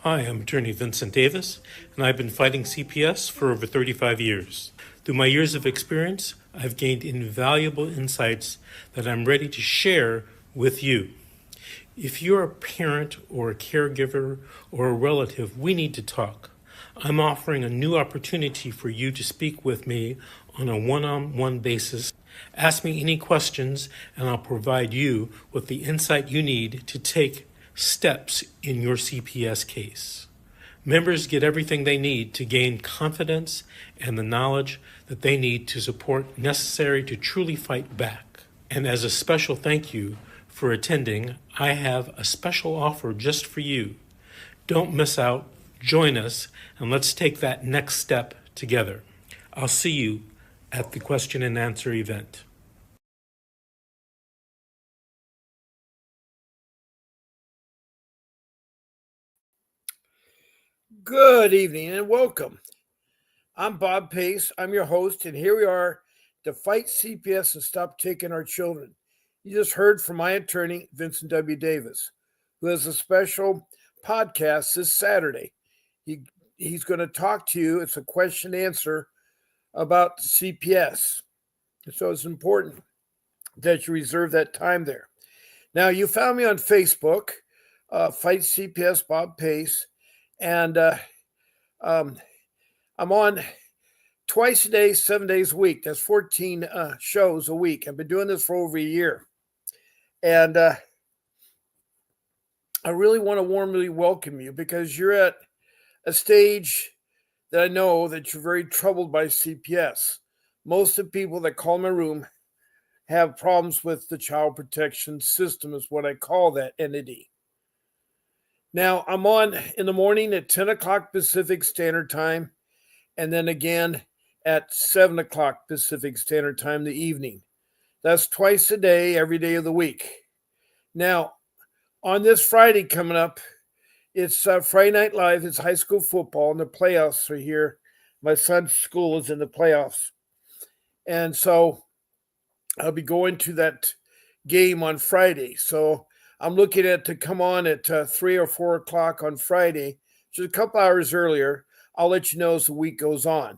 Hi, I'm attorney Vincent Davis, and I've been fighting CPS for over 35 years. Through my years of experience, I've gained invaluable insights that I'm ready to share with you. If you're a parent or a caregiver or a relative, we need to talk. I'm offering a new opportunity for you to speak with me on a one-on-one basis. Ask me any questions, and I'll provide you with the insight you need to take steps in your CPS case. Members get everything they need to gain confidence and the knowledge that they need to support necessary to truly fight back. And as a special thank you for attending, I have a special offer just for you. Don't miss out, join us, and let's take that next step together. I'll see you at the question and answer event. Good evening and welcome. I'm Bob Pace. I'm your host, and here we are to fight CPS and stop taking our children. You just heard from my attorney, Vincent W. Davis, who has a special podcast this Saturday. He's going to talk to you. It's a question and answer about CPS. So it's important that you reserve that time there. Now, you found me on Facebook, Fight CPS Bob Pace, and I'm on twice a day, 7 days a week. That's 14 shows a week. I've been doing this for over a year. And I really want to warmly welcome you because you're at a stage that I know that you're very troubled by CPS. Most of the people that call my room have problems with the child protection system, is what I call that entity. Now, I'm on in the morning at 10 o'clock Pacific Standard Time, and then again at 7 o'clock Pacific Standard Time in the evening. That's twice a day, every day of the week. Now, on this Friday coming up, it's Friday Night Live. It's high school football, and the playoffs are here. My son's school is in the playoffs. And so I'll be going to that game on Friday. So I'm looking at to come on at 3 or 4 o'clock on Friday, just a couple hours earlier. I'll let you know as the week goes on.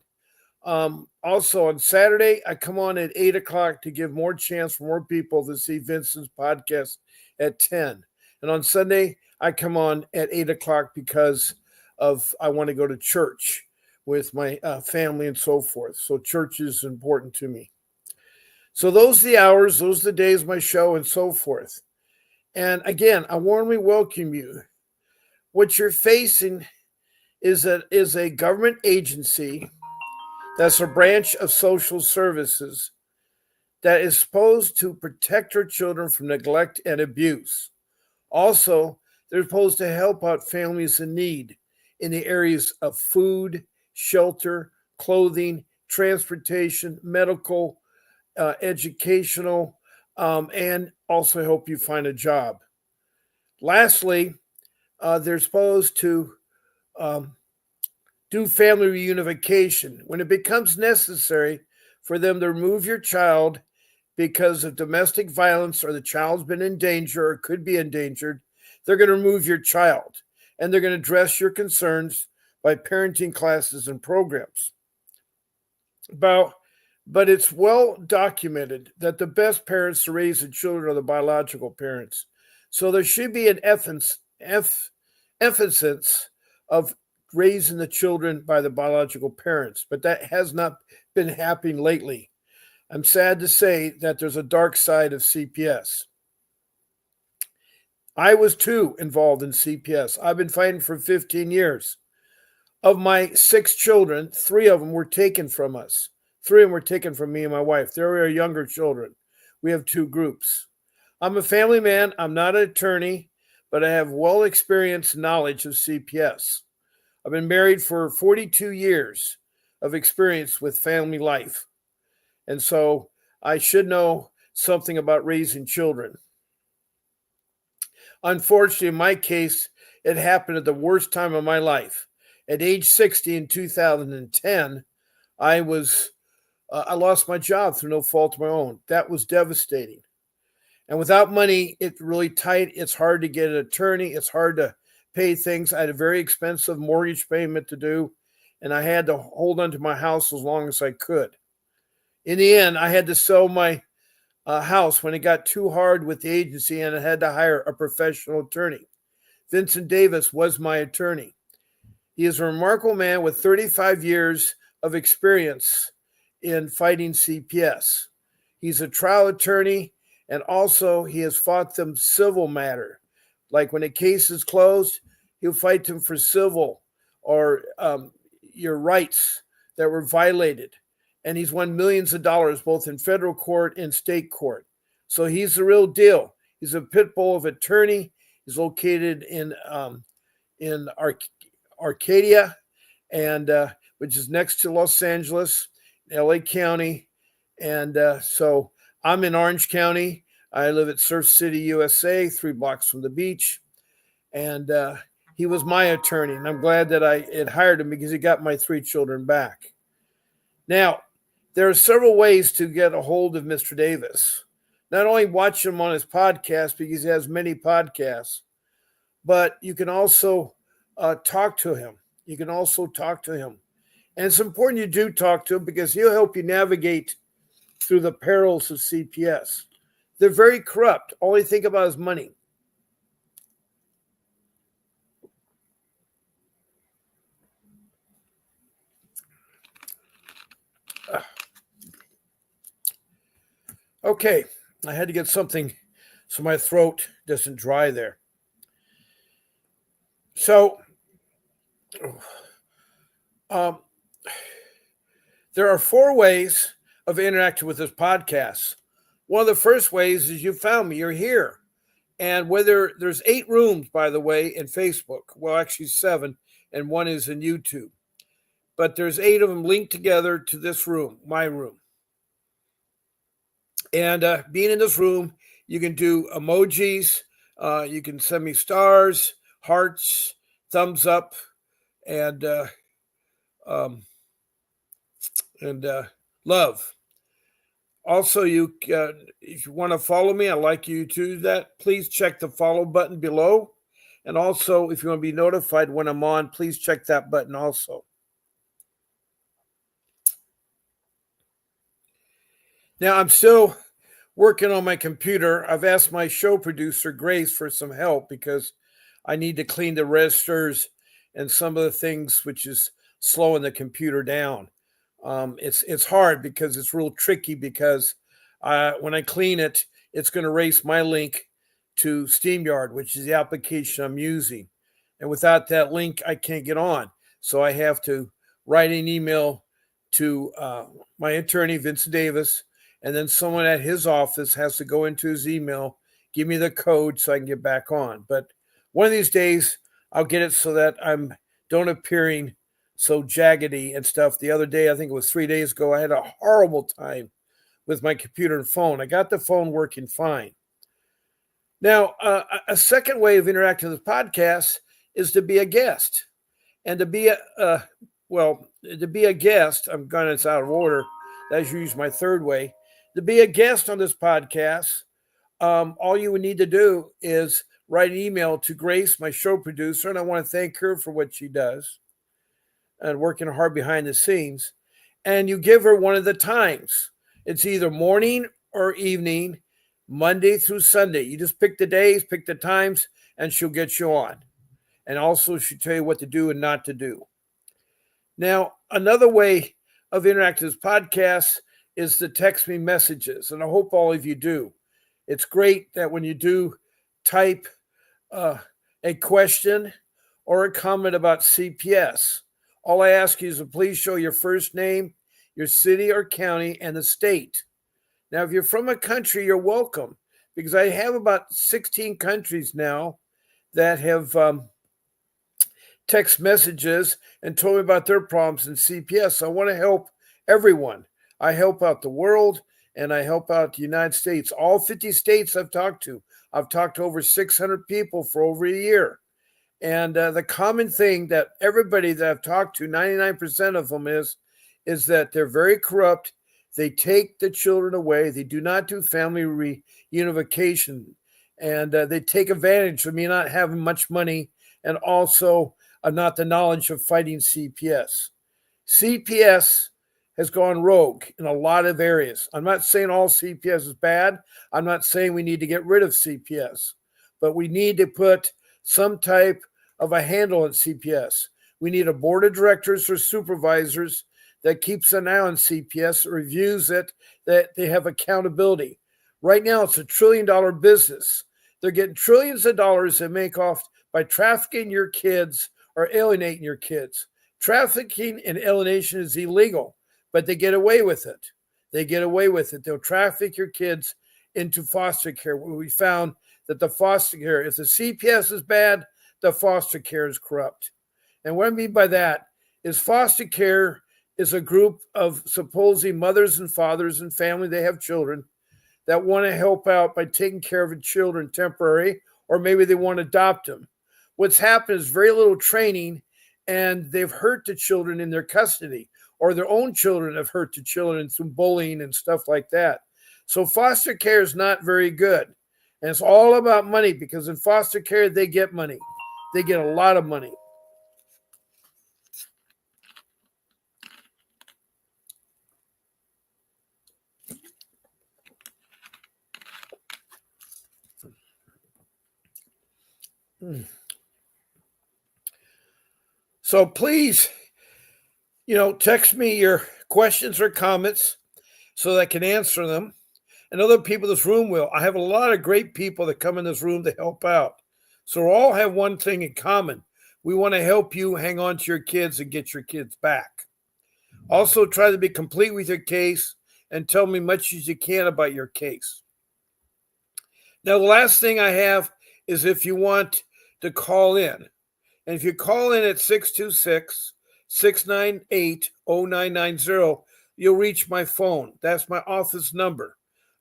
Also on Saturday, I come on at 8 o'clock to give more chance for more people to see Vincent's podcast at 10. And on Sunday, I come on at 8 o'clock because I want to go to church with my family and so forth. So church is important to me. So those are the hours, those are the days of my show and so forth. And again, I warmly welcome you. What you're facing is a government agency that's a branch of social services that is supposed to protect our children from neglect and abuse. Also, they're supposed to help out families in need in the areas of food, shelter, clothing, transportation, medical, educational, and also help you find a job. Lastly, they're supposed to do family reunification when it becomes necessary for them to remove your child because of domestic violence or the child's been in danger or could be endangered. They're going to remove your child, and they're going to address your concerns by parenting classes and programs. But it's well documented that the best parents to raise the children are the biological parents. So there should be an emphasis of raising the children by the biological parents, but that has not been happening lately. I'm sad to say that there's a dark side of CPS. I was too involved in CPS. I've been fighting for 15 years. Of my 6 children, 3 of them were taken from us. 3 of them were taken from me and my wife. They were younger children. We have 2 groups. I'm a family man. I'm not an attorney, but I have well-experienced knowledge of CPS. I've been married for 42 years of experience with family life. And so I should know something about raising children. Unfortunately, in my case, it happened at the worst time of my life. At age 60 in 2010, I lost my job through no fault of my own. That was devastating. And without money, it's really tight. It's hard to get an attorney. It's hard to pay things. I had a very expensive mortgage payment to do, and I had to hold on to my house as long as I could. In the end, I had to sell my house when it got too hard with the agency, and I had to hire a professional attorney. Vincent Davis was my attorney. He is a remarkable man with 35 years of experience in fighting CPS. He's a trial attorney, and also he has fought them civil matter. Like when a case is closed, he'll fight them for civil or your rights that were violated. And he's won millions of dollars both in federal court and state court. So he's the real deal. He's a pit bull of attorney. He's located in Arcadia, and which is next to Los Angeles, LA County. And so I'm in Orange County. I live at Surf City, USA, 3 blocks from the beach. And he was my attorney, and I'm glad that I had hired him because he got my 3 children back. Now, there are several ways to get a hold of Mr. Davis. Not only watch him on his podcast, because he has many podcasts, but you can also talk to him. You can also talk to him. And it's important you do talk to him because he'll help you navigate through the perils of CPS. They're very corrupt. All they think about is money. Okay, I had to get something so my throat doesn't dry there. So, there are 4 ways of interacting with this podcast. One of the first ways is you found me, you're here. And whether there's 8 rooms, by the way, in Facebook, well, actually 7, and 1 is in YouTube. But there's 8 of them linked together to this room, my room. And being in this room, you can do emojis, you can send me stars, hearts, thumbs up, and love. Also, if you want to follow me, I'd like you to do that. Please check the follow button below. And also, if you want to be notified when I'm on, please check that button also. Now, I'm still working on my computer. I've asked my show producer, Grace, for some help because I need to clean the registers and some of the things which is slowing the computer down. It's hard because it's real tricky because when I clean it, it's going to erase my link to StreamYard, which is the application I'm using. And without that link, I can't get on. So I have to write an email to my attorney, Vincent Davis, and then someone at his office has to go into his email, give me the code so I can get back on. But one of these days, I'll get it so that I'm don't appearing so jaggedy and stuff. The other day, I think it was 3 days ago, I had a horrible time with my computer and phone. I got the phone working fine. Now, a second way of interacting with the podcast is to be a guest. And to be a guest, it's out of order. That's usually my third way. To be a guest on this podcast, all you would need to do is write an email to Grace, my show producer, and I want to thank her for what she does and working hard behind the scenes. And you give her one of the times. It's either morning or evening, Monday through Sunday. You just pick the days, pick the times, and she'll get you on. And also she'll tell you what to do and not to do. Now, another way of interacting with podcasts is to text me messages, and I hope all of you do. It's great that when you do type a question or a comment about CPS, all I ask you is to please show your first name, your city or county, and the state. Now, if you're from a country, you're welcome, because I have about 16 countries now that have text messages and told me about their problems in CPS. I want to help everyone. I help out the world, and I help out the United States. All 50 states I've talked to. I've talked to over 600 people for over a year. And the common thing that everybody that I've talked to, 99% of them is that they're very corrupt. They take the children away. They do not do family reunification. And they take advantage of me not having much money and also not the knowledge of fighting CPS. CPS has gone rogue in a lot of areas. I'm not saying all CPS is bad. I'm not saying we need to get rid of CPS, but we need to put some type of a handle on CPS. We need a board of directors or supervisors that keeps an eye on CPS, reviews it, that they have accountability. Right now, it's $1 trillion business. They're getting trillions of dollars they make off by trafficking your kids or alienating your kids. Trafficking and alienation is illegal, but they get away with it. They get away with it. They'll traffic your kids into foster care. We found that the foster care, if the CPS is bad, the foster care is corrupt. And what I mean by that is foster care is a group of supposing mothers and fathers and family, they have children, that want to help out by taking care of the children temporary, or maybe they want to adopt them. What's happened is very little training, and they've hurt the children in their custody, or their own children have hurt the children through bullying and stuff like that. So foster care is not very good. And it's all about money, because in foster care, they get money. They get a lot of money. So please, text me your questions or comments so that I can answer them. And other people in this room will. I have a lot of great people that come in this room to help out. So we all have one thing in common. We want to help you hang on to your kids and get your kids back. Also, try to be complete with your case and tell me much as you can about your case. Now, the last thing I have is if you want to call in. And if you call in at 626-698-0990, you'll reach my phone. That's my office number.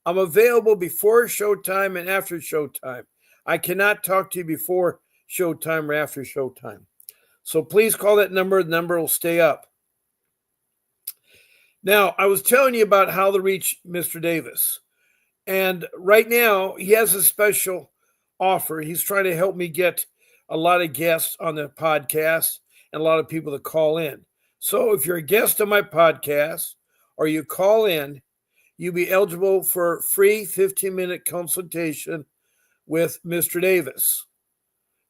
I'm available before showtime and after showtime. I cannot talk to you before showtime or after showtime. So please call that number. The number will stay up. Now, I was telling you about how to reach Mr. Davis. And right now, he has a special offer. He's trying to help me get a lot of guests on the podcast and a lot of people to call in. So if you're a guest on my podcast or you call in, you'll be eligible for free 15-minute consultation with Mr. Davis.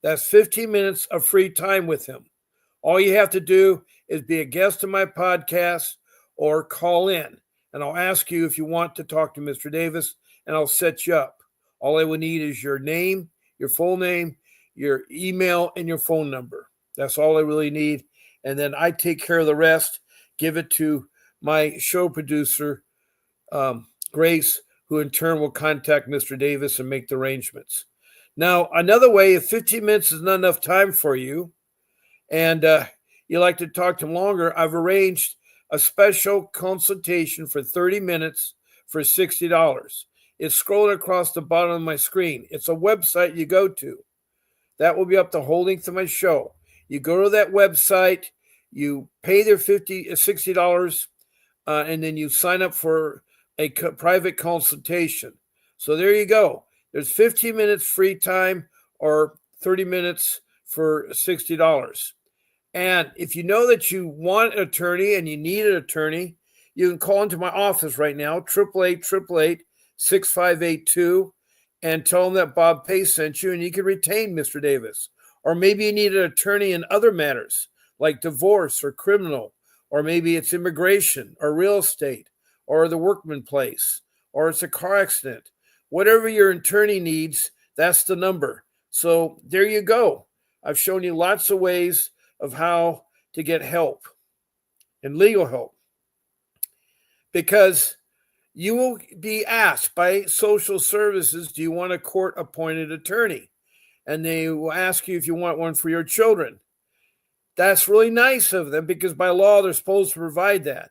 That's 15 minutes of free time with him. All you have to do is be a guest on my podcast or call in, and I'll ask you if you want to talk to Mr. Davis, and I'll set you up. All I will need is your name, your full name, your email, and your phone number. That's all I really need. And then I take care of the rest, give it to my show producer, Grace, who in turn will contact Mr. Davis and make the arrangements. Now, another way, if 15 minutes is not enough time for you and you like to talk to him longer, I've arranged a special consultation for 30 minutes for $60. It's scrolling across the bottom of my screen. It's a website you go to. That will be up the whole length of my show. You go to that website, you pay their $60, and then you sign up for a private consultation. So there you go. There's 15 minutes free time or 30 minutes for $60. And if you know that you want an attorney and you need an attorney, you can call into my office right now, 888-888-6582, and tell them that Bob Pace sent you, and you can retain Mr. Davis. Or maybe you need an attorney in other matters like divorce or criminal, or maybe it's immigration or real estate or the workman place, or it's a car accident. Whatever your attorney needs, that's the number. So there you go. I've shown you lots of ways of how to get help and legal help, because you will be asked by social services, do you want a court-appointed attorney? And they will ask you if you want one for your children. That's really nice of them because by law, they're supposed to provide that.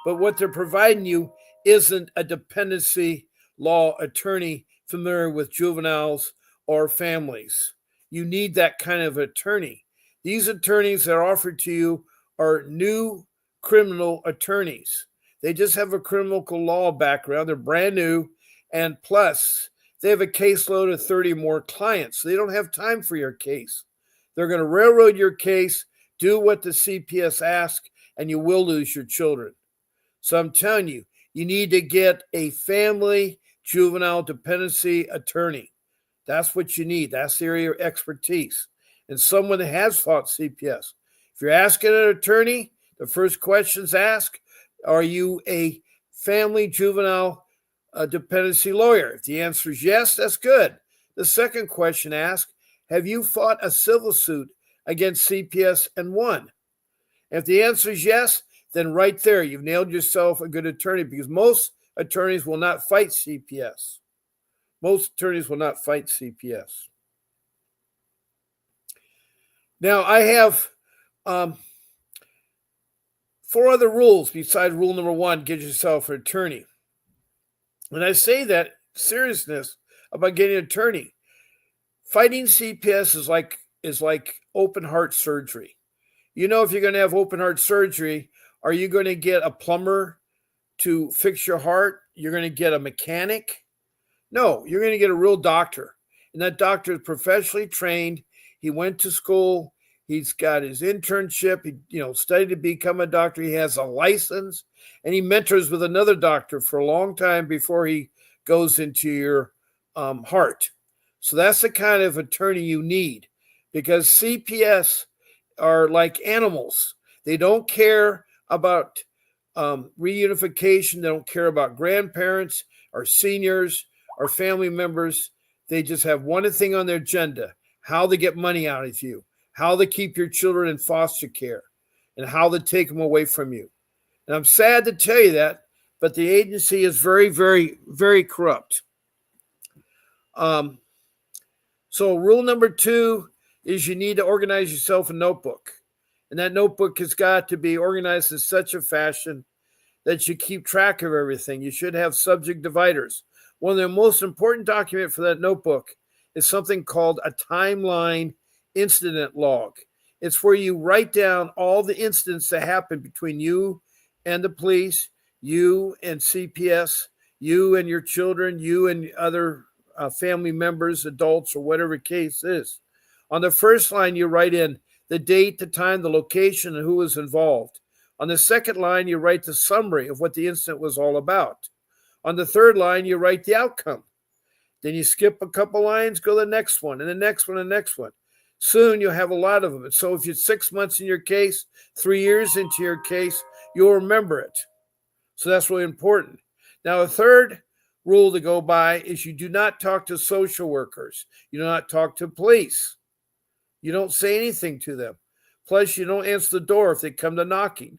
But what they're providing you isn't a dependency law attorney familiar with juveniles or families. You need that kind of attorney. These attorneys that are offered to you are new criminal attorneys. They just have a criminal law background. They're brand new. And plus, they have a caseload of 30 more clients. So they don't have time for your case. They're going to railroad your case, do what the CPS asks, and you will lose your children. So I'm telling you, you need to get a family juvenile dependency attorney. That's what you need. That's the area of expertise. And someone that has fought CPS. If you're asking an attorney, the first questions asked, are you a family juvenile dependency lawyer? If the answer is yes, that's good. The second question asked, have you fought a civil suit against CPS and won? If the answer is yes, then right there, you've nailed yourself a good attorney, because most attorneys will not fight CPS. Most attorneys will not fight CPS. Now, I have 4 other rules besides rule number 1, get yourself an attorney. And I say that seriousness about getting an attorney. Fighting CPS is like open heart surgery. You know, if you're going to have open heart surgery, are you going to get a plumber to fix your heart? You're going to get a mechanic? No, you're going to get a real doctor. And that doctor is professionally trained. He went to school. He's got his internship. He, studied to become a doctor. He has a license, and he mentors with another doctor for a long time before he goes into your heart. So that's the kind of attorney you need, because CPS are like animals. They don't care about reunification. They don't care about grandparents or seniors or family members. They just have one thing on their agenda: how to get money out of you, how to keep your children in foster care, and how to take them away from you. And I'm sad to tell you that, but the agency is very, very, very corrupt. So rule number 2 is you need to organize yourself a notebook. And that notebook has got to be organized in such a fashion that you keep track of everything. You should have subject dividers. One of the most important documents for that notebook is something called a timeline incident log. It's where you write down all the incidents that happened between you and the police, you and CPS, you and your children, you and other family members, adults, or whatever the case is. On the first line, you write in the date, the time, the location, and who was involved. On the second line, you write the summary of what the incident was all about. On the third line, you write the outcome. Then you skip a couple lines, go to the next one, and the next one, and the next one. Soon you'll have a lot of them. And so if you're 6 months in your case, 3 years into your case, you'll remember it. So that's really important. Now, a third rule to go by is you do not talk to social workers. You do not talk to police. You don't say anything to them. Plus, you don't answer the door if they come to knocking.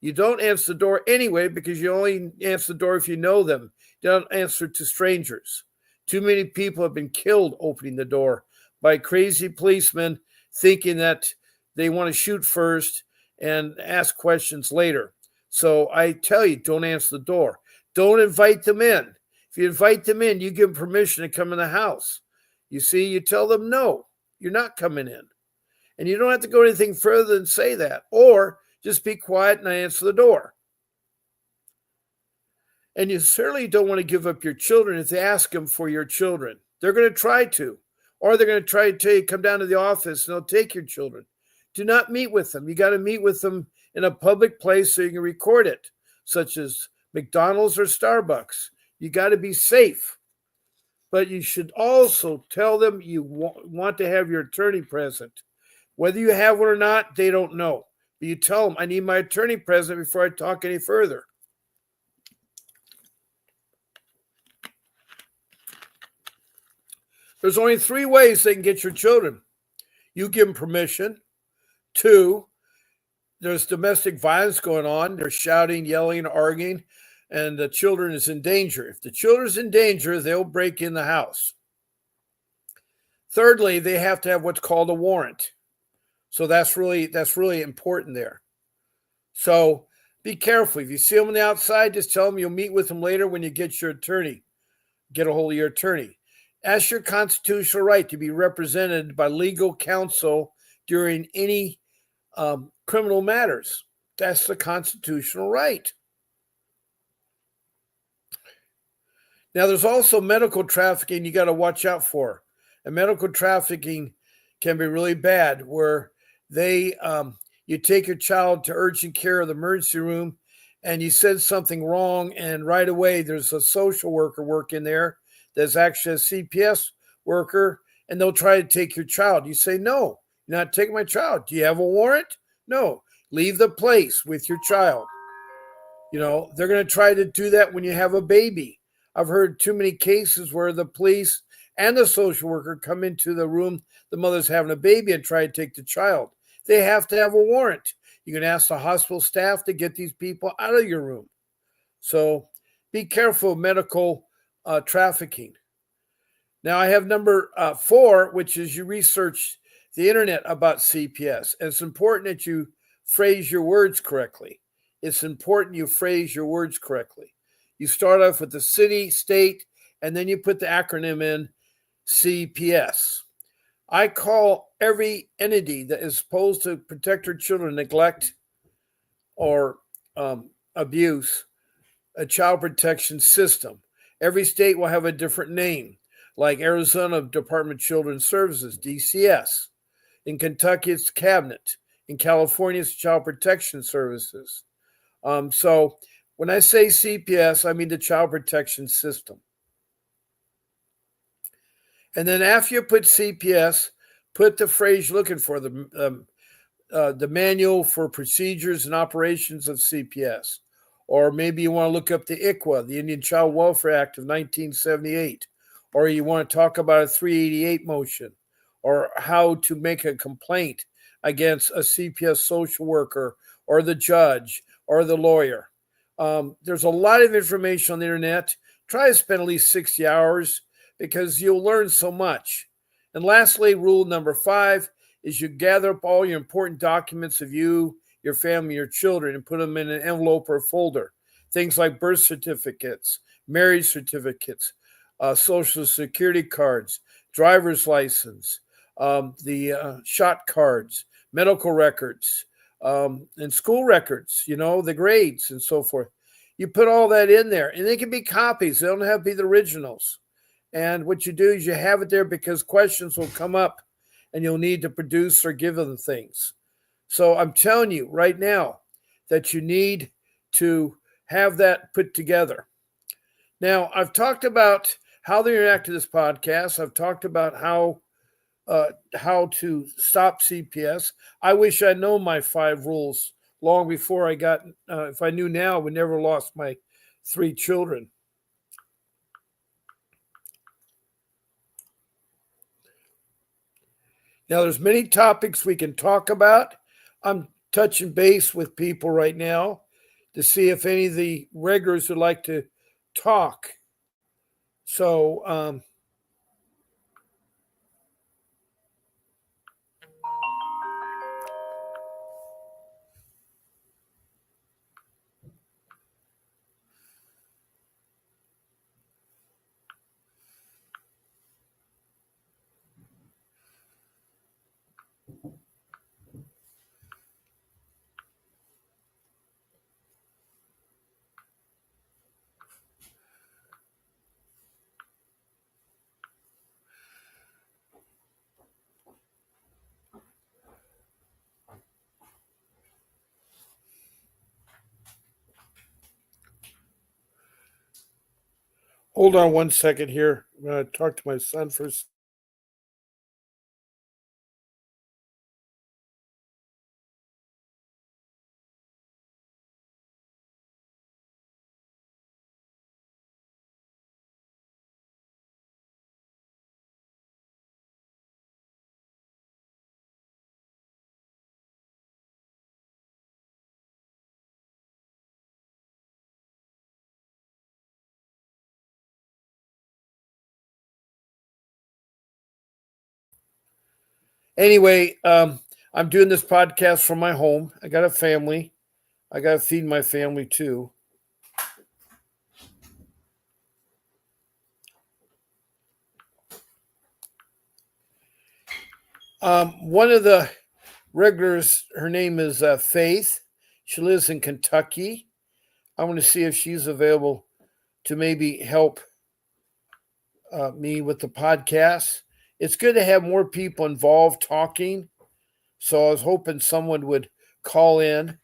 You don't answer the door anyway, because you only answer the door if you know them. You don't answer to strangers. Too many people have been killed opening the door by crazy policemen thinking that they want to shoot first and ask questions later. So I tell you, don't answer the door. Don't invite them in. If you invite them in, you give them permission to come in the house. You see, you tell them, no, you're not coming in. And you don't have to go anything further than say that. Or just be quiet and answer the door. And you certainly don't want to give up your children if they ask them for your children. They're going to try to. Or they're going to try to tell you, come down to the office and they'll take your children. Do not meet with them. You got to meet with them in a public place so you can record it, such as McDonald's or Starbucks. You got to be safe. But you should also tell them you want to have your attorney present. Whether you have one or not, they don't know. But you tell them, I need my attorney present before I talk any further. There's only 3 ways they can get your children. You give them permission. 2, there's domestic violence going on. They're shouting, yelling, arguing, and the children is in danger. If the children's in danger, they'll break in the house. Thirdly, they have to have what's called a warrant. So that's really important there. So be careful. If you see them on the outside, just tell them you'll meet with them later when you get your attorney. Get a hold of your attorney. Ask your constitutional right to be represented by legal counsel during any criminal matters. That's the constitutional right. Now, there's also medical trafficking you got to watch out for. And medical trafficking can be really bad, where they you take your child to urgent care or the emergency room, and you said something wrong, and right away there's a social worker working there that's actually a CPS worker, and they'll try to take your child. You say, no, you're not taking my child. Do you have a warrant? No. Leave the place with your child. They're going to try to do that when you have a baby. I've heard too many cases where the police and the social worker come into the room, the mother's having a baby, and try to take the child. They have to have a warrant. You can ask the hospital staff to get these people out of your room. So be careful of medical trafficking. Now I have number 4, which is you research the internet about CPS. And it's important that you phrase your words correctly. It's important you phrase your words correctly. You start off with the city, state, and then you put the acronym in CPS. I call every entity that is supposed to protect our children neglect or abuse a child protection system. Every state will have a different name, like Arizona Department of Children's Services, DCS. In Kentucky, it's Cabinet. In California, it's Child Protection Services. So when I say CPS, I mean the Child Protection System. And then after you put CPS, put the phrase you're looking for, the manual for procedures and operations of CPS. Or maybe you want to look up the ICWA, the Indian Child Welfare Act of 1978. Or you want to talk about a 388 motion, or how to make a complaint against a CPS social worker or the judge or the lawyer. There's a lot of information on the internet. Try to spend at least 60 hours because you'll learn so much. And lastly, rule number 5 is you gather up all your important documents of you, your family, your children, and put them in an envelope or folder. Things like birth certificates, marriage certificates, social security cards, driver's license, the shot cards, medical records, and school records, the grades and so forth. You put all that in there, and they can be copies. They don't have to be the originals. And what you do is you have it there because questions will come up and you'll need to produce or give them things. So I'm telling you right now that you need to have that put together. Now, I've talked about how they interact to this podcast. I've talked about how to stop CPS. I wish I'd known my 5 rules long before I got, if I knew now, I would never lost my 3 children. Now, there's many topics we can talk about. I'm touching base with people right now to see if any of the regulars would like to talk. So, hold on one second here. I'm going to talk to my son first. Anyway, I'm doing this podcast from my home. I got a family. I got to feed my family too. One of the regulars, her name is Faith. She lives in Kentucky. I want to see if she's available to maybe help me with the podcast. it's good to have more people involved talking. So I was hoping someone would call in.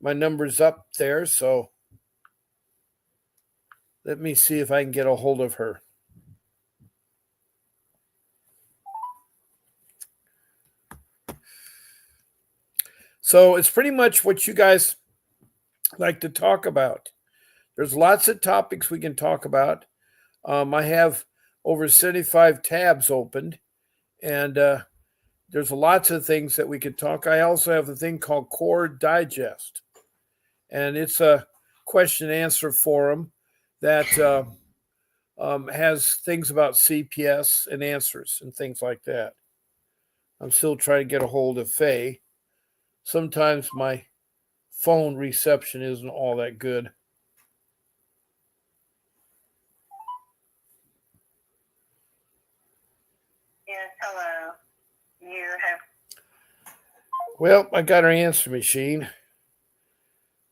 My number's up there, so let me see if I can get a hold of her. So it's pretty much what you guys like to talk about. There's lots of topics we can talk about. I have over 75 tabs opened, and there's lots of things that we could talk. I also have a thing called Core Digest, and it's a question and answer forum that has things about CPS and answers and things like that. I'm still trying to get a hold of Faye. Sometimes my phone reception isn't all that good. Yes, hello. You have. Well, I got her answer machine.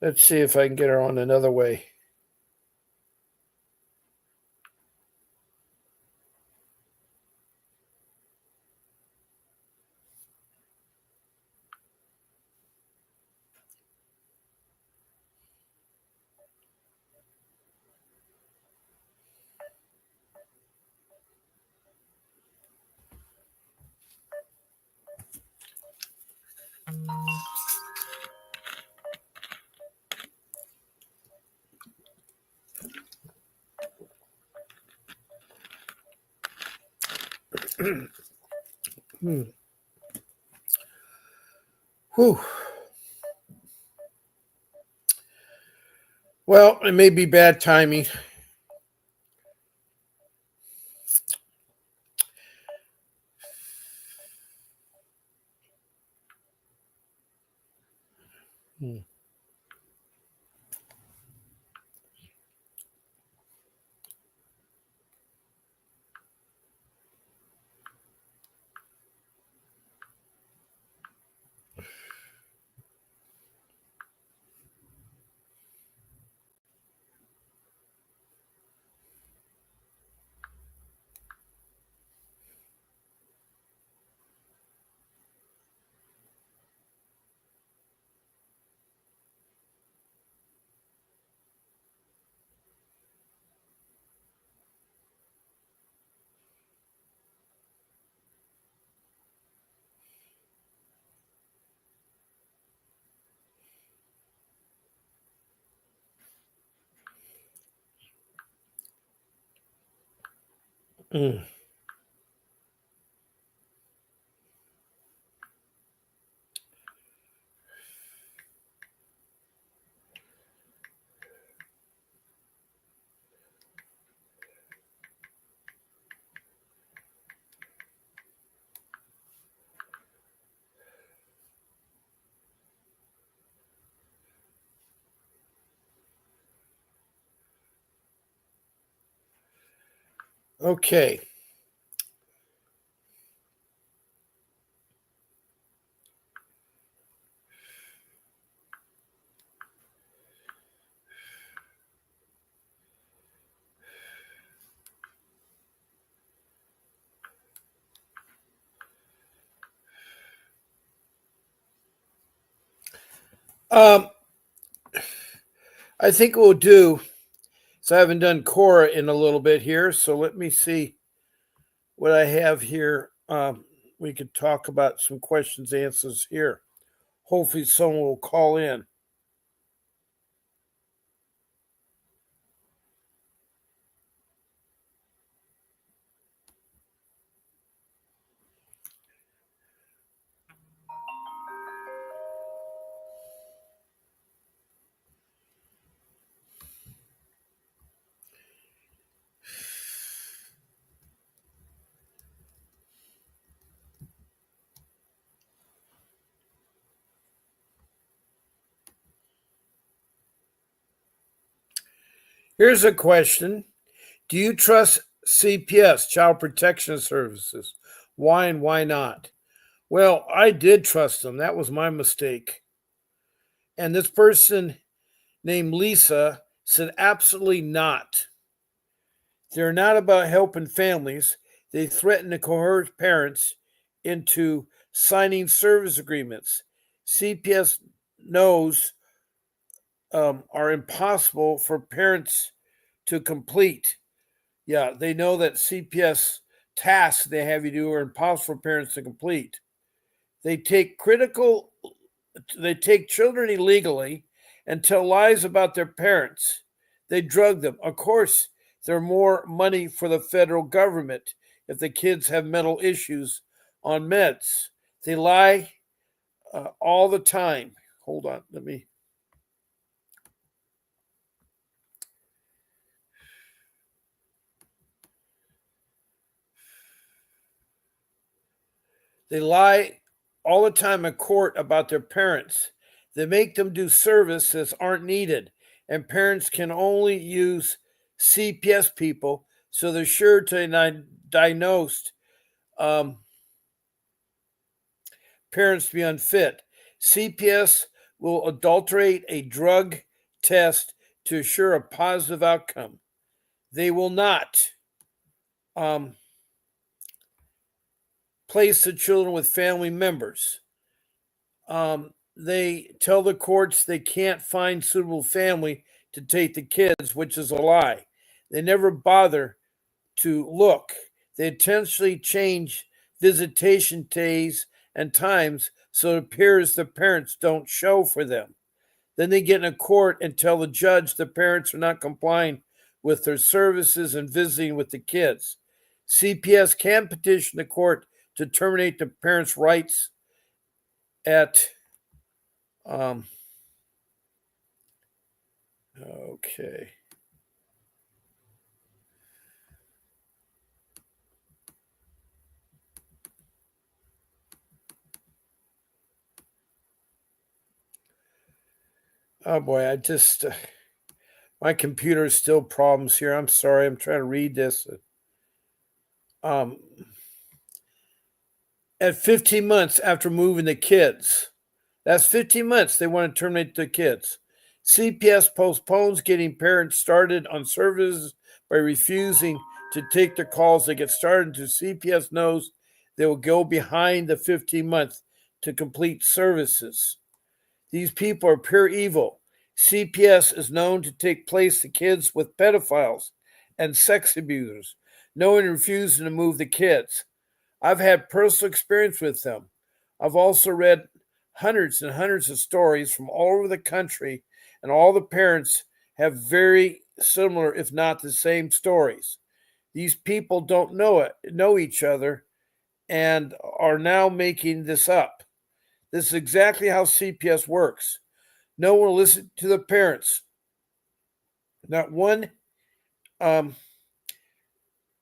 Let's see if I can get her on another way. Whew. Well, it may be bad timing. Mm. Okay. Um, I think we'll do. So I haven't done Cora in a little bit here, so let me see what I have here. We could talk about some questions, answers here. Hopefully, someone will call in. Here's a question. Do you trust CPS, Child Protection Services? Why and why not? Well, I did trust them. That was my mistake. And this person named Lisa said absolutely not. They're not about helping families. They threaten to coerce parents into signing service agreements. CPS knows are impossible for parents to complete. Yeah, they know that CPS tasks they have you do are impossible for parents to complete. They take children illegally and tell lies about their parents. They drug them. Of course, there's more money for the federal government if the kids have mental issues on meds. They lie all the time. Hold on, let me. They lie all the time in court about their parents. They make them do services that aren't needed, and parents can only use CPS people, so they're sure to diagnose parents to be unfit. CPS will adulterate a drug test to assure a positive outcome. They will not place the children with family members. They tell the courts they can't find suitable family to take the kids, which is a lie. They never bother to look. They intentionally change visitation days and times so it appears the parents don't show for them. Then they get in a court and tell the judge the parents are not complying with their services and visiting with the kids. CPS can petition the court to terminate the parents' rights at okay. Oh boy, my computer is still problems here. I'm sorry. I'm trying to read this. At 15 months after moving the kids, that's 15 months they want to terminate the kids. CPS postpones getting parents started on services by refusing to take their calls. They get started until CPS knows they will go behind the 15 months to complete services. These people are pure evil. CPS is known to take place to kids with pedophiles and sex abusers. No one refusing to move the kids. I've had personal experience with them. I've also read hundreds and hundreds of stories from all over the country, and all the parents have very similar, if not the same, stories. These people don't know each other, and are now making this up. This is exactly how CPS works. No one will listen to the parents. Not one,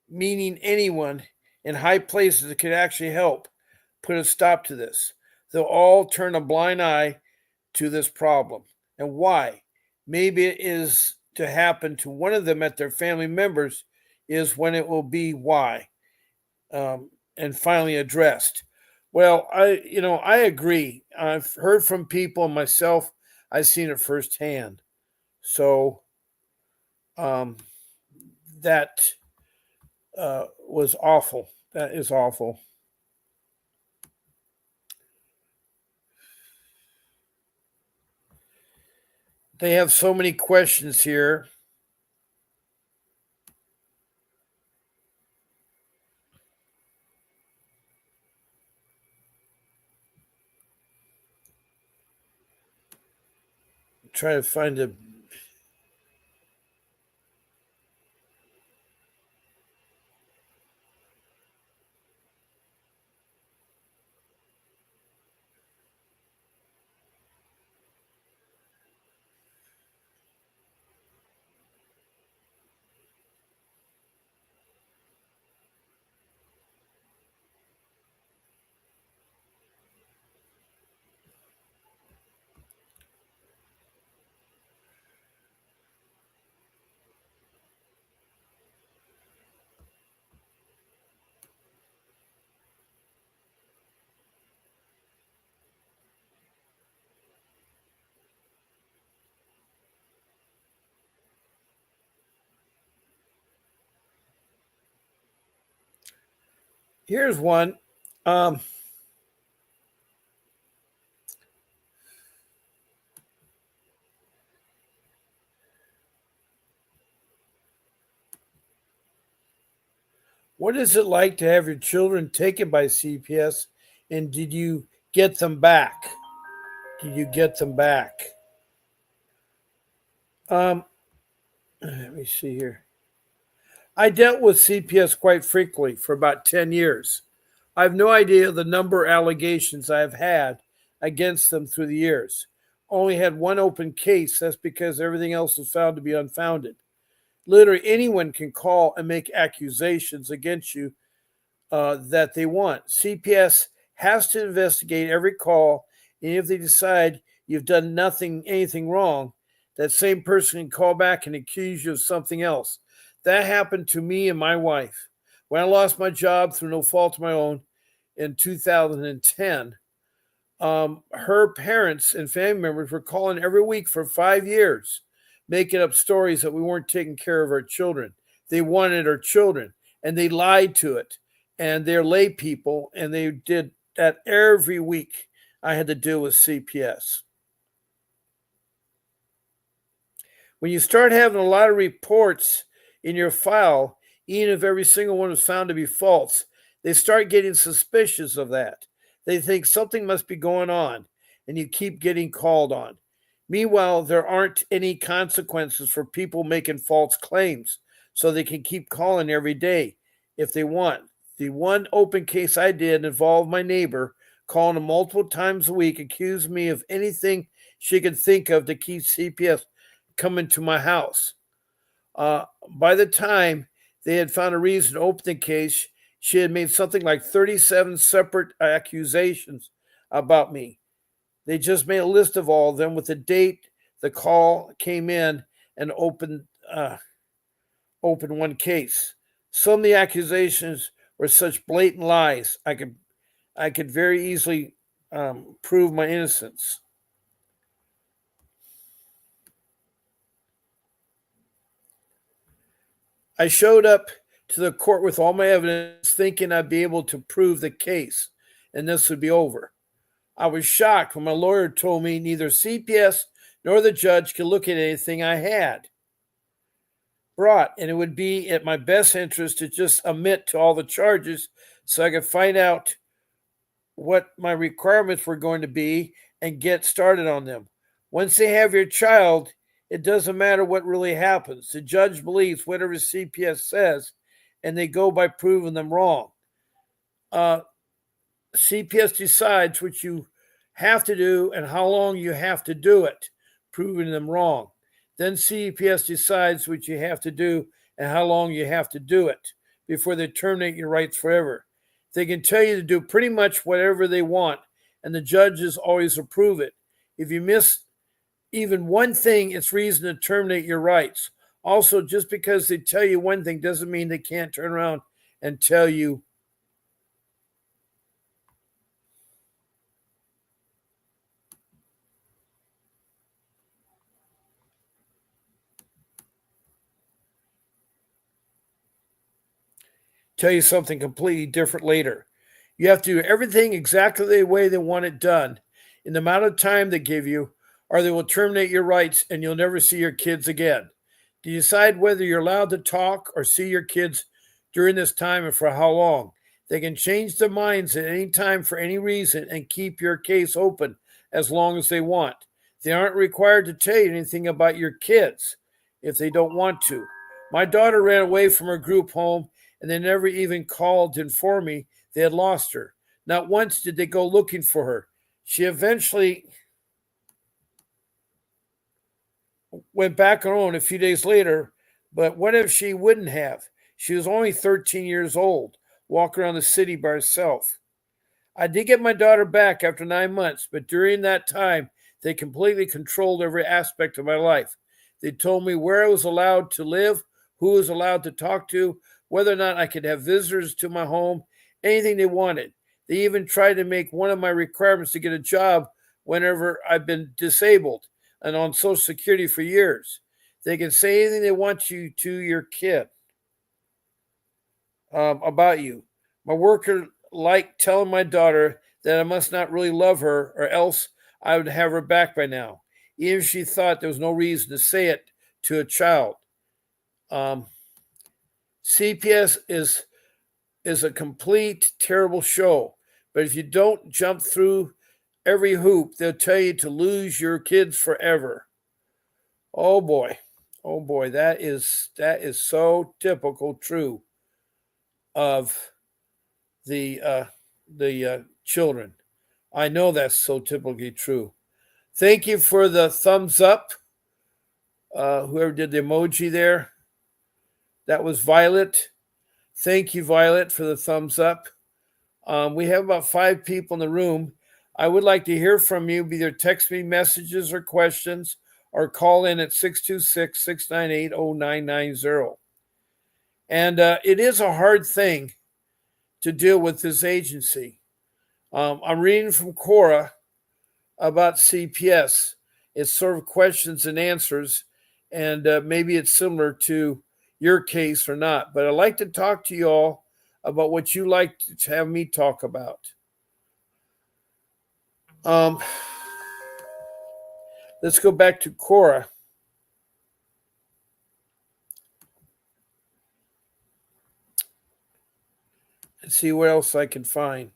meaning anyone in high places that could actually help put a stop to this. They'll all turn a blind eye to this problem. And why? Maybe it is to happen to one of them at their family members is when it will be why, and finally addressed. Well, I agree. I've heard from people and myself. I've seen it firsthand. So that was awful. That is awful. They have so many questions here. Try to find a. Here's one. Um, what is it like to have your children taken by CPS, and did you get them back? Did you get them back? Um, let me see here. I dealt with CPS quite frequently for about 10 years. I have no idea the number of allegations I have had against them through the years. Only had one open case. That's because everything else was found to be unfounded. Literally, anyone can call and make accusations against you that they want. CPS has to investigate every call, and if they decide you've done anything wrong, that same person can call back and accuse you of something else. That happened to me and my wife. When I lost my job through no fault of my own in 2010, her parents and family members were calling every week for 5 years, making up stories that we weren't taking care of our children. They wanted our children, and they lied to it. And they're lay people, and they did that every week. I had to deal with CPS. When you start having a lot of reports in your file, even if every single one is found to be false, they start getting suspicious of that. They think something must be going on, and you keep getting called on. Meanwhile, there aren't any consequences for people making false claims, so they can keep calling every day if they want. The one open case I did involved my neighbor calling him multiple times a week, accused me of anything she could think of to keep CPS coming to my house. By the time they had found a reason to open the case, she had made something like 37 separate accusations about me. They just made a list of all of them with the date the call came in and opened one case. Some of the accusations were such blatant lies. I could very easily prove my innocence. I showed up to the court with all my evidence, thinking I'd be able to prove the case and this would be over. I was shocked when my lawyer told me neither CPS nor the judge could look at anything I had brought, and it would be at my best interest to just admit to all the charges so I could find out what my requirements were going to be and get started on them. Once they have your child, it doesn't matter what really happens. The judge believes whatever CPS says, and they go by proving them wrong. CPS decides what you have to do and how long you have to do it, proving them wrong. Then CPS decides what you have to do and how long you have to do it before they terminate your rights forever. They can tell you to do pretty much whatever they want, and the judges always approve it. If you miss even one thing, it's reason to terminate your rights. Also, just because they tell you one thing doesn't mean they can't turn around and tell you something completely different later. You have to do everything exactly the way they want it done in the amount of time they give you, or they will terminate your rights and you'll never see your kids again. To decide whether you're allowed to talk or see your kids during this time and for how long. They can change their minds at any time for any reason and keep your case open as long as they want. They aren't required to tell you anything about your kids if they don't want to. My daughter ran away from her group home, and they never even called to inform me they had lost her. Not once did they go looking for her. She eventually went back on her own a few days later, but what if she wouldn't have? She was only 13 years old, walking around the city by herself. I did get my daughter back after 9 months, but during that time, they completely controlled every aspect of my life. They told me where I was allowed to live, who I was allowed to talk to, whether or not I could have visitors to my home, anything they wanted. They even tried to make one of my requirements to get a job whenever I've been disabled and on Social Security for years. They can say anything they want you to your kid about you. My worker liked telling my daughter that I must not really love her, or else I would have her back by now, even if she thought there was no reason to say it to a child. Um, CPS is a complete terrible show, but if you don't jump through every hoop, they'll tell you to lose your kids forever. Oh boy, oh boy, that is so typical true of the children. I know that's so typically true. Thank you for the thumbs up. Whoever did the emoji there, that was Violet. Thank you, Violet, for the thumbs up. We have about 5 people in the room. I would like to hear from you. Either text me messages or questions or call in at 626-698-0990. And it is a hard thing to deal with this agency. I'm reading from Cora about CPS. It's sort of questions and answers, and maybe it's similar to your case or not. But I'd like to talk to you all about what you like to have me talk about. Let's go back to Cora. And see what else I can find.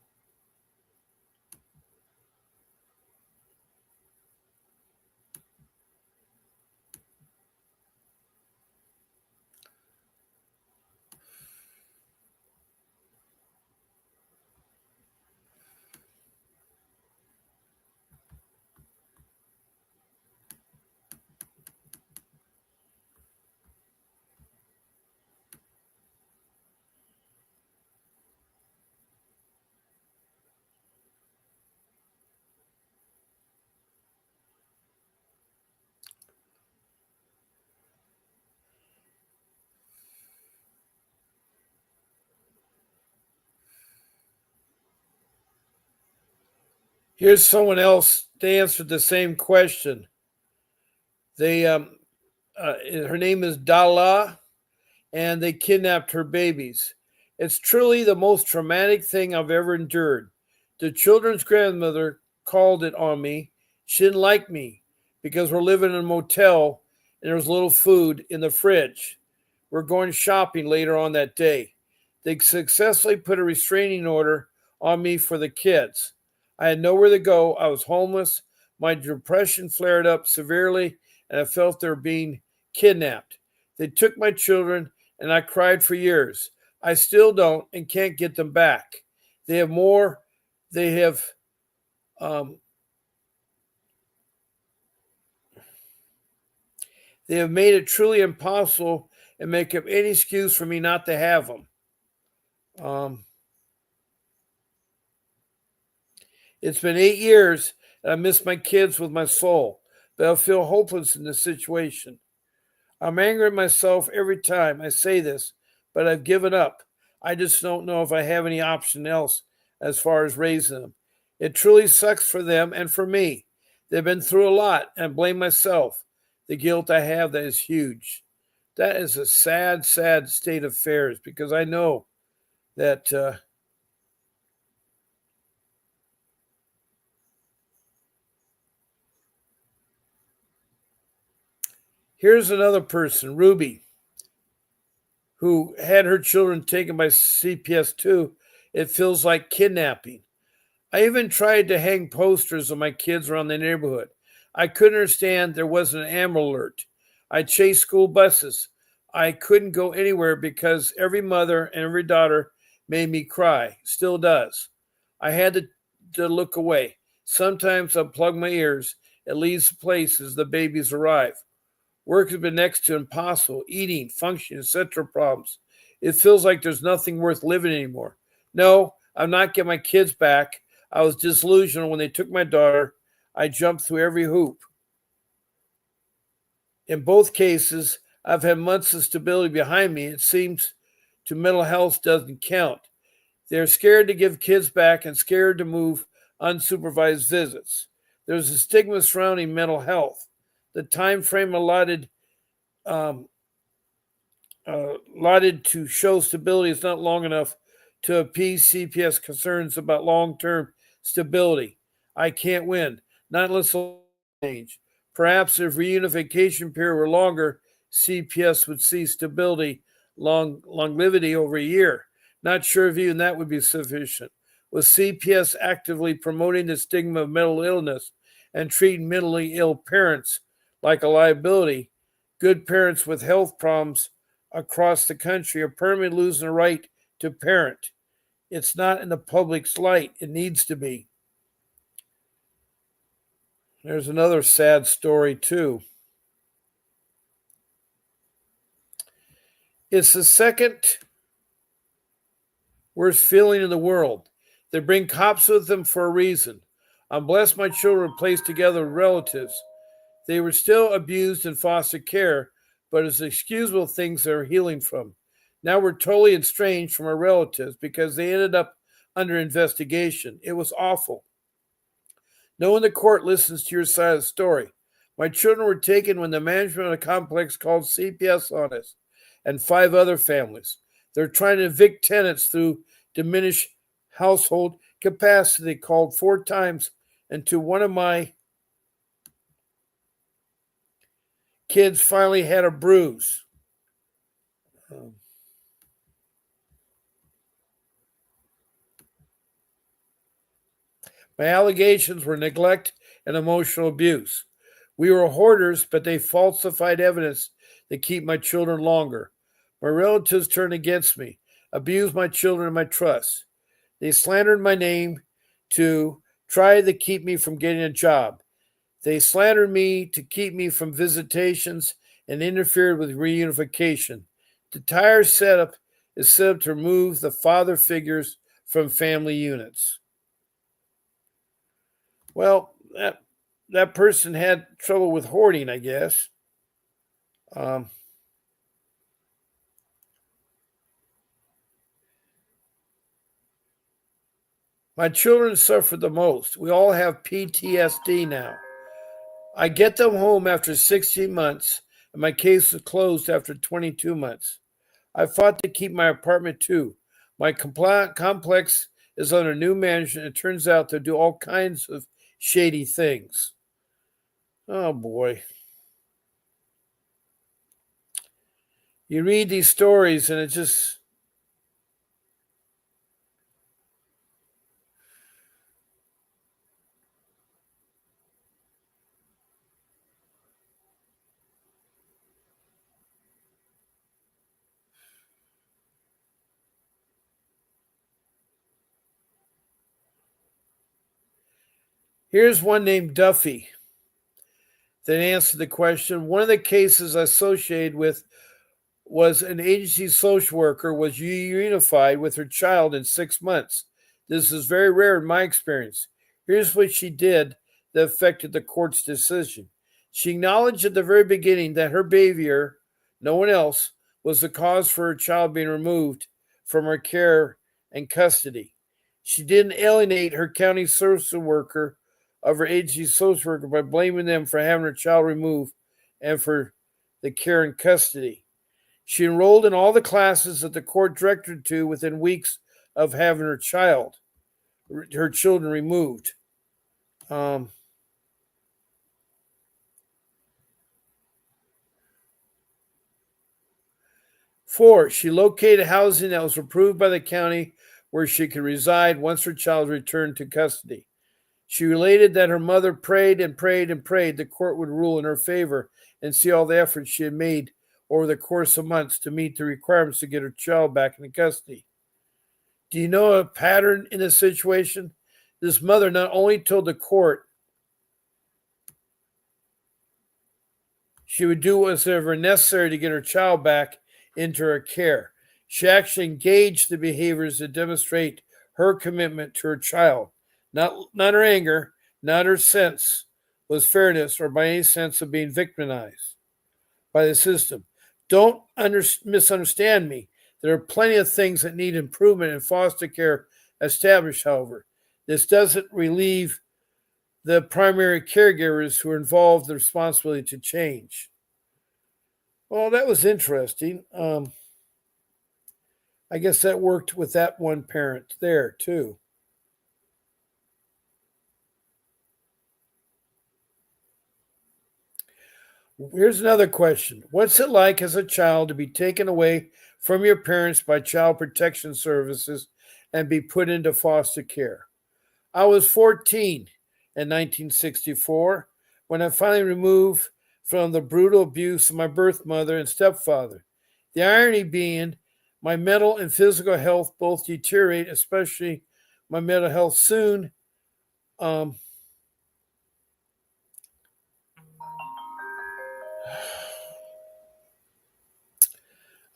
Here's someone else. They answered the same question. They, her name is Dala, and they kidnapped her babies. It's truly the most traumatic thing I've ever endured. The children's grandmother called it on me. She didn't like me because we're living in a motel and there was little food in the fridge. We're going shopping later on that day. They successfully put a restraining order on me for the kids. I had nowhere to go. I was homeless. My depression flared up severely, and I felt they were being kidnapped. They took my children, and I cried for years. I still don't and can't get them back. They have more. They have made it truly impossible and make up any excuse for me not to have them. It's been 8 years, and I miss my kids with my soul, but I feel hopeless in this situation. I'm angry at myself every time I say this, but I've given up. I just don't know if I have any option else as far as raising them. It truly sucks for them and for me. They've been through a lot, and I blame myself. The guilt I have, that is huge. That is a sad, sad state of affairs, because I know that here's another person, Ruby, who had her children taken by CPS too. It feels like kidnapping. I even tried to hang posters of my kids around the neighborhood. I couldn't understand there wasn't an Amber Alert. I chased school buses. I couldn't go anywhere because every mother and every daughter made me cry. Still does. I had to look away. Sometimes I plug my ears. It leaves places the babies arrive. Work has been next to impossible. Eating, functioning, etc. problems. It feels like there's nothing worth living anymore. No, I'm not getting my kids back. I was disillusioned when they took my daughter. I jumped through every hoop. In both cases, I've had months of stability behind me. It seems to mental health doesn't count. They're scared to give kids back and scared to move unsupervised visits. There's a stigma surrounding mental health. The time frame allotted to show stability is not long enough to appease CPS concerns about long-term stability. I can't win, not unless the change. Perhaps if reunification period were longer, CPS would see stability, longevity over a year. Not sure if even that would be sufficient. With CPS actively promoting the stigma of mental illness and treating mentally ill parents like a liability, good parents with health problems across the country are permanently losing the right to parent. It's not in the public's light. It needs to be. There's another sad story, too. It's the second worst feeling in the world. They bring cops with them for a reason. I'm blessed my children were placed together with relatives. They were still abused in foster care, but it's excusable things they're healing from. Now we're totally estranged from our relatives because they ended up under investigation. It was awful. No one in the court listens to your side of the story. My children were taken when the management of the complex called CPS on us and 5 other families. They're trying to evict tenants through diminished household capacity, called 4 times until one of my kids finally had a bruise. My allegations were neglect and emotional abuse. We were hoarders, but they falsified evidence to keep my children longer. My relatives turned against me, abused my children and my trust. They slandered my name to try to keep me from getting a job. They slandered me to keep me from visitations and interfered with reunification. The entire setup is set up to remove the father figures from family units. Well, that person had trouble with hoarding, I guess. My children suffered the most. We all have PTSD now. I get them home after 16 months, and my case was closed after 22 months. I fought to keep my apartment too. My complex is under new management. It turns out they do all kinds of shady things. Oh boy. You read these stories and it just... Here's one named Duffy that answered the question. One of the cases associated with was an agency social worker was reunified with her child in 6 months. This is very rare in my experience. Here's what she did that affected the court's decision. She acknowledged at the very beginning that her behavior, no one else, was the cause for her child being removed from her care and custody. She didn't alienate her county social worker of her agency social worker by blaming them for having her child removed and for the care and custody. She enrolled in all the classes that the court directed her to within weeks of having her children removed. 4, she located housing that was approved by the county where she could reside once her child returned to custody. She related that her mother prayed and prayed and prayed the court would rule in her favor and see all the efforts she had made over the course of months to meet the requirements to get her child back into custody. Do you know a pattern in this situation? This mother not only told the court she would do whatever necessary to get her child back into her care, she actually engaged the behaviors that demonstrate her commitment to her child. Not her anger, not her sense was fairness or by any sense of being victimized by the system. Don't misunderstand me. There are plenty of things that need improvement in foster care established, however. This doesn't relieve the primary caregivers who are involved the responsibility to change. Well, that was interesting. I I guess that worked with that one parent there too. Here's another question. What's it like as a child to be taken away from your parents by Child Protection Services and be put into foster care? I was 14 in 1964 when I finally removed from the brutal abuse of my birth mother and stepfather. The irony being, my mental and physical health both deteriorate, especially my mental health soon. Um,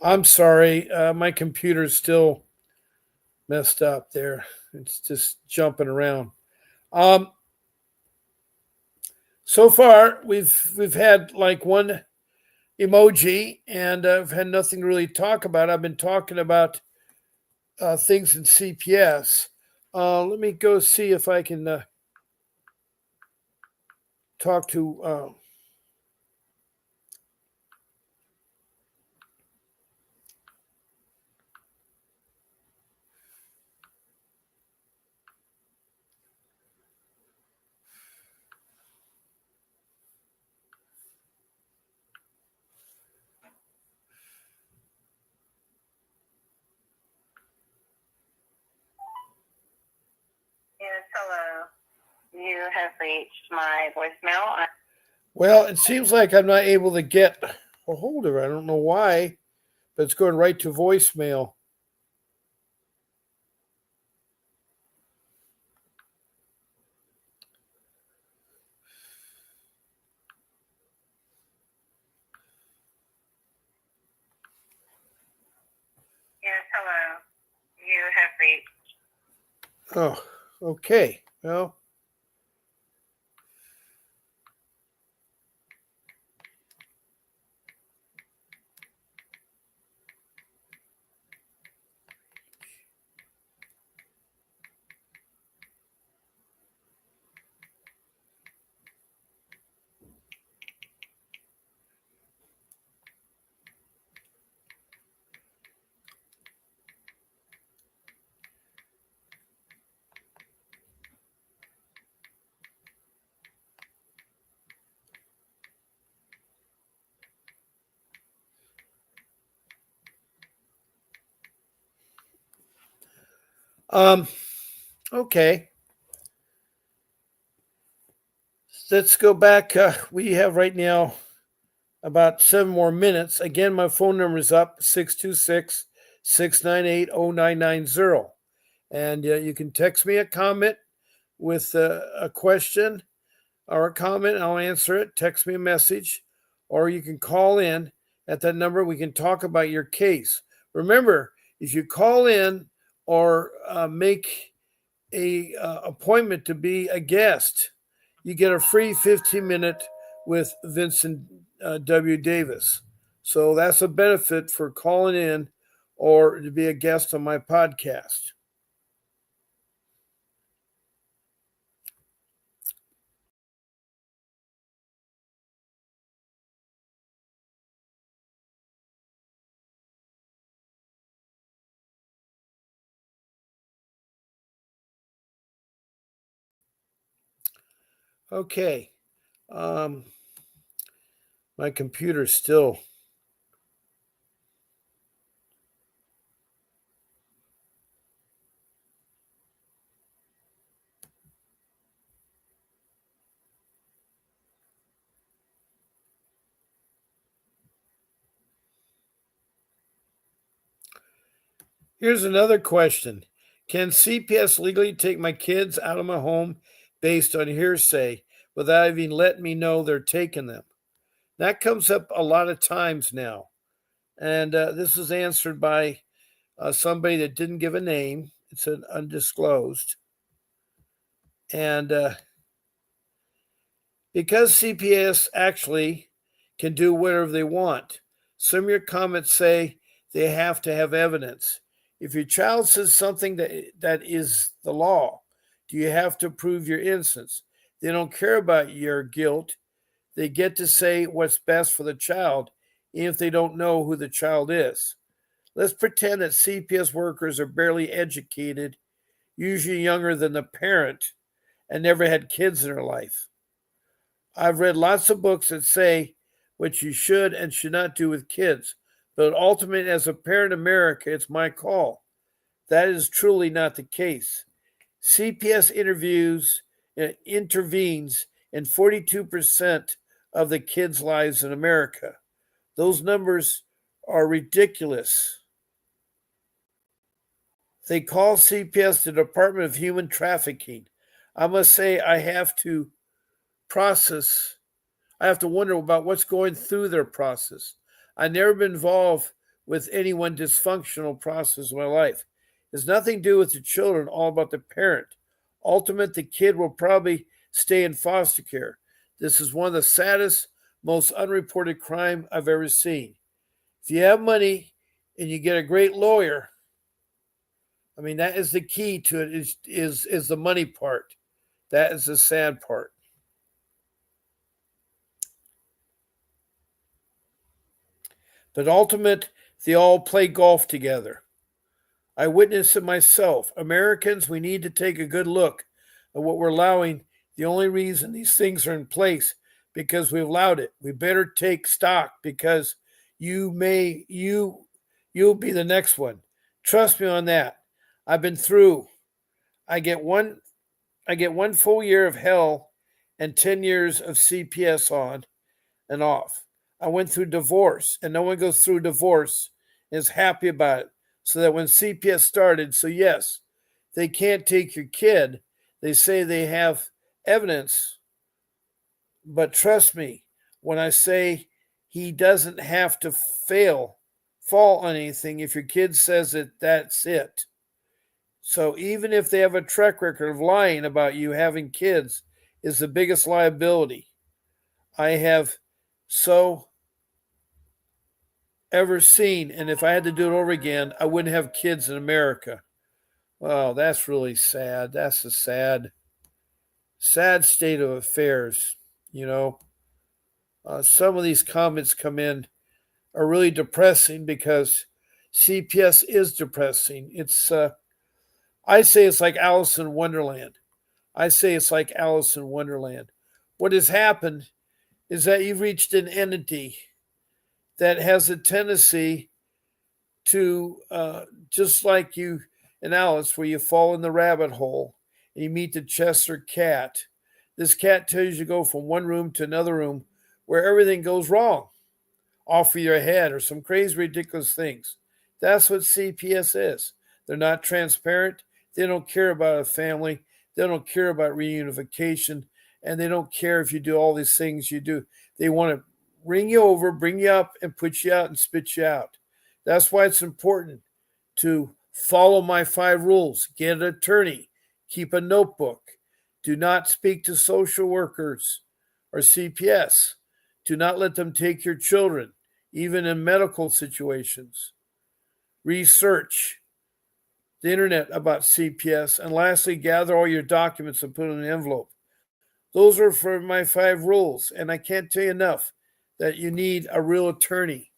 I'm sorry, my computer's still messed up there. It's just jumping around. Um, so far, we've had like one emoji, and I've had nothing to really talk about. I've been talking about things in CPS. Let me go see if I can talk to. Yes, hello. You have reached my voicemail. Well, it seems like I'm not able to get a hold of her. I don't know why, but it's going right to voicemail. Yes, hello. You have reached. Oh, okay. Well, um, okay. Let's go back. We have right now about 7 more minutes. Again, my phone number is up 626-698-0990. And you can text me a comment with a question or a comment, and I'll answer it. Text me a message, or you can call in at that number. We can talk about your case. Remember, if you call in or make a appointment to be a guest, you get a free 15-minute with Vincent W. Davis. So that's a benefit for calling in or to be a guest on my podcast. Okay. Um, my computer's still. Here's another question. Can CPS legally take my kids out of my home based on hearsay without even letting me know they're taking them? That comes up a lot of times now. And this is answered by somebody that didn't give a name. It's an undisclosed. And because CPS actually can do whatever they want, some of your comments say they have to have evidence. If your child says something that is the law, do you have to prove your innocence? They don't care about your guilt. They get to say what's best for the child, even if they don't know who the child is. Let's pretend that CPS workers are barely educated, usually younger than the parent, and never had kids in their life. I've read lots of books that say what you should and should not do with kids, but ultimately, as a parent in America, it's my call. That is truly not the case. CPS intervenes in 42% of the kids' lives in America. Those numbers are ridiculous. They call CPS the Department of Human Trafficking. I must say, I have to wonder about what's going through their process. I've never been involved with any one dysfunctional process in my life. It's nothing to do with the children, all about the parent. Ultimate, the kid will probably stay in foster care. This is one of the saddest, most unreported crime I've ever seen. If you have money and you get a great lawyer, I mean, that is the key to it, is the money part. That is the sad part. But ultimate, they all play golf together. I witnessed it myself. Americans, we need to take a good look at what we're allowing. The only reason these things are in place because we've allowed it. We better take stock because you'll be the next one. Trust me on that. I've been through. I get one full year of hell and 10 years of CPS on and off. I went through divorce, and no one goes through divorce and is happy about it. So that when CPS started, so yes, they can't take your kid. They say they have evidence. But trust me, when I say he doesn't have to fall on anything, if your kid says it, that's it. So even if they have a track record of lying about you having kids, is the biggest liability I have ever seen. And if I had to do it over again, I wouldn't have kids in America. Oh, that's really sad. That's a sad state of affairs. Some of these comments come in are really depressing because CPS is depressing. I say it's like Alice in Wonderland. What has happened is that you've reached an entity that has a tendency to, just like you and Alice, where you fall in the rabbit hole and you meet the Chester cat. This cat tells you to go from one room to another room where everything goes wrong, off of your head or some crazy, ridiculous things. That's what CPS is. They're not transparent. They don't care about a family. They don't care about reunification. And they don't care if you do all these things you do. They want to ring you over, bring you up, and put you out and spit you out. That's why it's important to follow my 5 rules. Get an attorney. Keep a notebook. Do not speak to social workers or CPS. Do not let them take your children, even in medical situations. Research the internet about CPS. And lastly, gather all your documents and put them in an envelope. Those are for my 5 rules. And I can't tell you enough that you need a real attorney.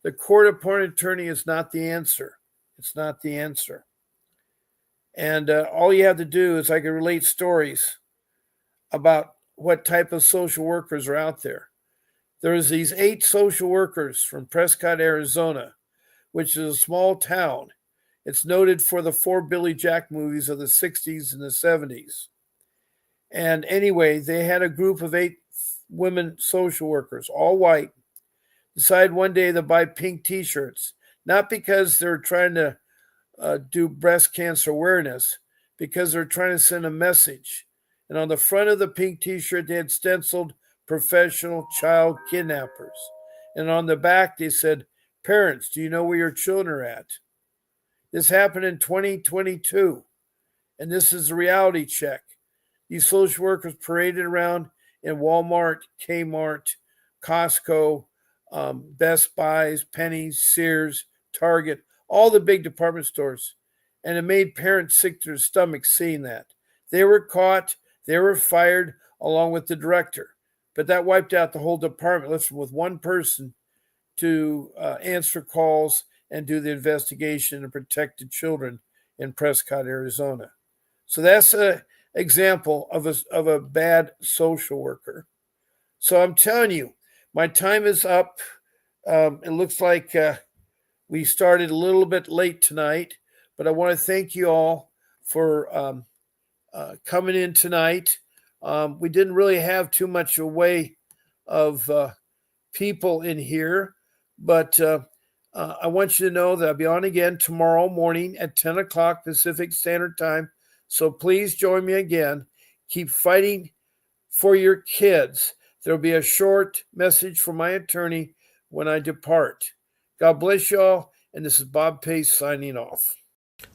The court-appointed attorney is not the answer. It's not the answer. And all you have to do is I can relate stories about what type of social workers are out there. There's these 8 social workers from Prescott, Arizona, which is a small town. It's noted for the 4 Billy Jack movies of the 60s and the 70s. And anyway, they had a group of 8 women social workers, all white, decide one day to buy pink t-shirts, not because they're trying to do breast cancer awareness, because they're trying to send a message. And on the front of the pink t-shirt, they had stenciled professional child kidnappers. And on the back, they said, parents, do you know where your children are at? This happened in 2022. And this is a reality check. These social workers paraded around in Walmart, Kmart, Costco, Best Buys, Penny's, Sears, Target, all the big department stores. And it made parents sick to their stomachs seeing that. They were caught. They were fired along with the director. But that wiped out the whole department. Left them with one person to answer calls, and do the investigation and protect the children in Prescott, Arizona. So that's an example of a bad social worker. So I'm telling you, my time is up. It looks like we started a little bit late tonight, but I want to thank you all for coming in tonight. We didn't really have too much a way of people in here, but I want you to know that I'll be on again tomorrow morning at 10 o'clock Pacific Standard Time. So please join me again. Keep fighting for your kids. There'll be a short message from my attorney when I depart. God bless you all, and this is Bob Pace signing off.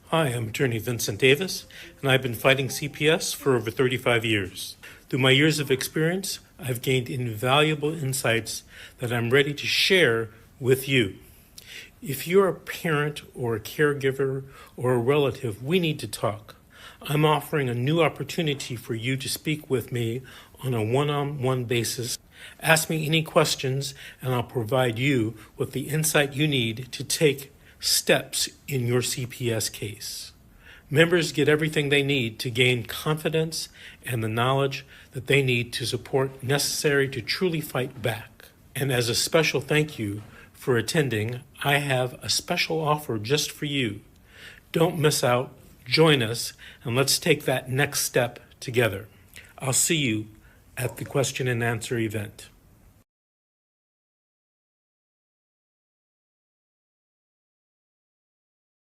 Hi, I'm attorney Vincent Davis, and I've been fighting CPS for over 35 years. Through my years of experience, I've gained invaluable insights that I'm ready to share with you. If you're a parent or a caregiver or a relative, we need to talk. I'm offering a new opportunity for you to speak with me on a one-on-one basis. Ask me any questions, and I'll provide you with the insight you need to take steps in your CPS case. Members get everything they need to gain confidence and the knowledge that they need to support necessary to truly fight back. And as a special thank you for attending, I have a special offer just for you. Don't miss out. Join us, and let's take that next step together. I'll see you at the question and answer event.